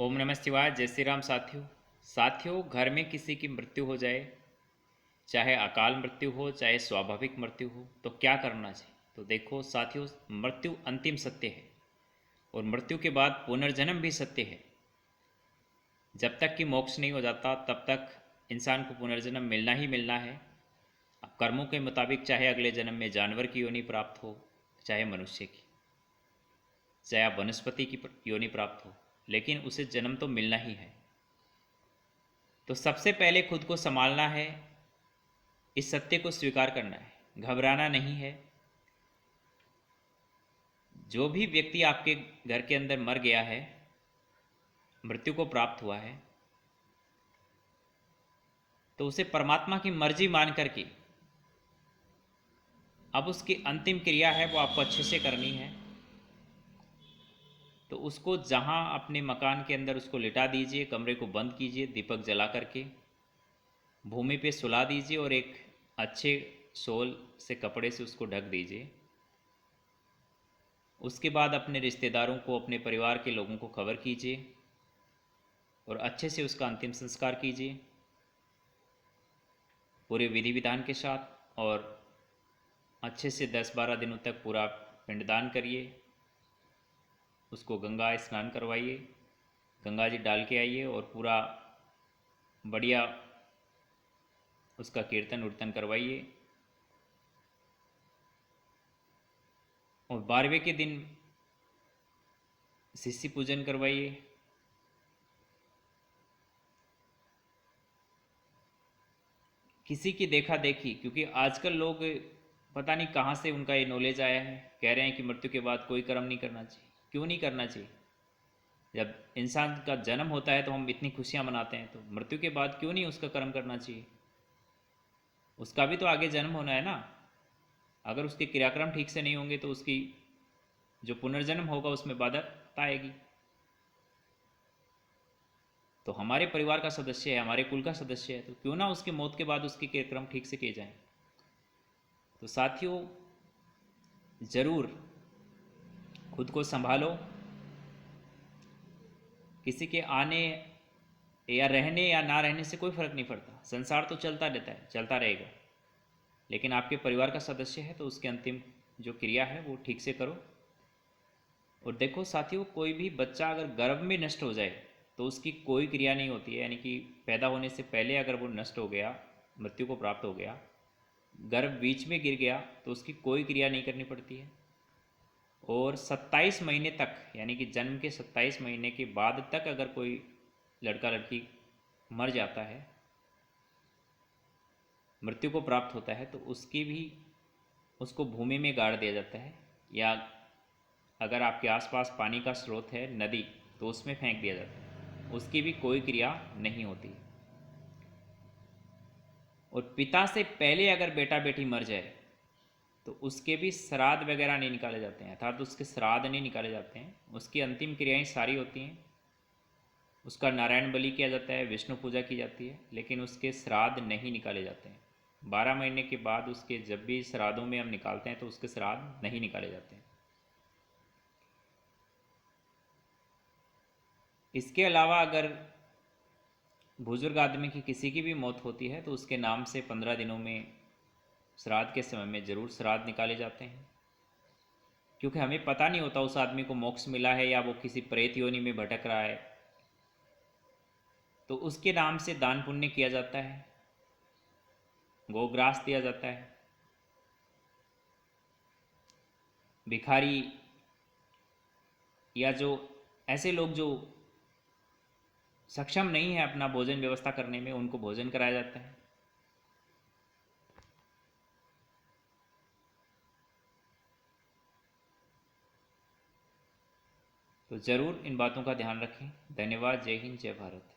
ओम नमः शिवाय। जय श्री राम। साथियों, घर में किसी की मृत्यु हो जाए, चाहे अकाल मृत्यु हो चाहे स्वाभाविक मृत्यु हो, तो क्या करना चाहिए। तो देखो साथियों, मृत्यु अंतिम सत्य है और मृत्यु के बाद पुनर्जन्म भी सत्य है। जब तक कि मोक्ष नहीं हो जाता तब तक इंसान को पुनर्जन्म मिलना ही मिलना है। अब कर्मों के मुताबिक चाहे अगले जन्म में जानवर की योनि प्राप्त हो, चाहे मनुष्य की, चाहे वनस्पति की योनि प्राप्त हो, लेकिन उसे जन्म तो मिलना ही है। तो सबसे पहले खुद को संभालना है, इस सत्य को स्वीकार करना है, घबराना नहीं है। जो भी व्यक्ति आपके घर के अंदर मर गया है, मृत्यु को प्राप्त हुआ है, तो उसे परमात्मा की मर्जी मान करके अब उसकी अंतिम क्रिया है वो आपको अच्छे से करनी है। तो उसको जहाँ अपने मकान के अंदर उसको लिटा दीजिए, कमरे को बंद कीजिए, दीपक जला करके भूमि पे सुला दीजिए और एक अच्छे शॉल से, कपड़े से उसको ढक दीजिए। उसके बाद अपने रिश्तेदारों को, अपने परिवार के लोगों को खबर कीजिए और अच्छे से उसका अंतिम संस्कार कीजिए पूरे विधि विधान के साथ। और अच्छे से 10-12 दिनों तक पूरा पिंडदान करिए, उसको गंगा स्नान करवाइए, गंगा जी डाल के आइए और पूरा बढ़िया उसका कीर्तन उर्तन करवाइए। और 12वें के दिन शिष्य पूजन करवाइए। किसी की देखा देखी, क्योंकि आजकल लोग पता नहीं कहाँ से उनका ये नॉलेज आया है, कह रहे हैं कि मृत्यु के बाद कोई कर्म नहीं करना चाहिए। क्यों नहीं करना चाहिए? जब इंसान का जन्म होता है तो हम इतनी खुशियाँ मनाते हैं, तो मृत्यु के बाद क्यों नहीं उसका कर्म करना चाहिए? उसका भी तो आगे जन्म होना है ना। अगर उसके क्रियाक्रम ठीक से नहीं होंगे तो उसकी जो पुनर्जन्म होगा उसमें बाधा आएगी। तो हमारे परिवार का सदस्य है, हमारे कुल का सदस्य है, तो क्यों ना उसकी मौत के बाद उसके क्रियाक्रम ठीक से किए जाएं। तो साथियों, ज़रूर खुद को संभालो। किसी के आने या रहने या ना रहने से कोई फ़र्क नहीं पड़ता, संसार तो चलता रहता है, चलता रहेगा। लेकिन आपके परिवार का सदस्य है तो उसके अंतिम जो क्रिया है वो ठीक से करो। और देखो साथियों, कोई भी बच्चा अगर गर्भ में नष्ट हो जाए तो उसकी कोई क्रिया नहीं होती है, यानी कि पैदा होने से पहले अगर वो नष्ट हो गया, मृत्यु को प्राप्त हो गया, गर्भ बीच में गिर गया, तो उसकी कोई क्रिया नहीं करनी पड़ती है। और 27 महीने तक, यानी कि जन्म के 27 महीने के बाद तक अगर कोई लड़का लड़की मर जाता है, मृत्यु को प्राप्त होता है, तो उसकी भी, उसको भूमि में गाड़ दिया जाता है, या अगर आपके आसपास पानी का स्रोत है, नदी, तो उसमें फेंक दिया जाता है। उसकी भी कोई क्रिया नहीं होती। और पिता से पहले अगर बेटा बेटी मर जाए तो उसके भी श्राद्ध वगैरह नहीं निकाले जाते हैं, अर्थात उसके श्राद्ध नहीं निकाले जाते हैं। उसकी अंतिम क्रियाएं सारी होती हैं। उसका नारायण बलि किया जाता है, विष्णु पूजा की जाती है, लेकिन उसके श्राद्ध नहीं निकाले जाते हैं। 12 महीने के बाद उसके जब भी श्राद्धों में हम निकालते हैं तो उसके श्राद्ध नहीं निकाले जाते हैं। इसके अलावा अगर बुजुर्ग आदमी की किसी की भी मौत होती है तो उसके नाम से 15 दिनों में, श्राद्ध के समय में ज़रूर श्राद्ध निकाले जाते हैं। क्योंकि हमें पता नहीं होता उस आदमी को मोक्ष मिला है या वो किसी प्रेत योनि में भटक रहा है, तो उसके नाम से दान पुण्य किया जाता है, गोग्रास दिया जाता है। भिखारी या जो ऐसे लोग जो सक्षम नहीं है अपना भोजन व्यवस्था करने में, उनको भोजन कराया जाता है। तो ज़रूर इन बातों का ध्यान रखें। धन्यवाद। जय हिंद, जय भारत।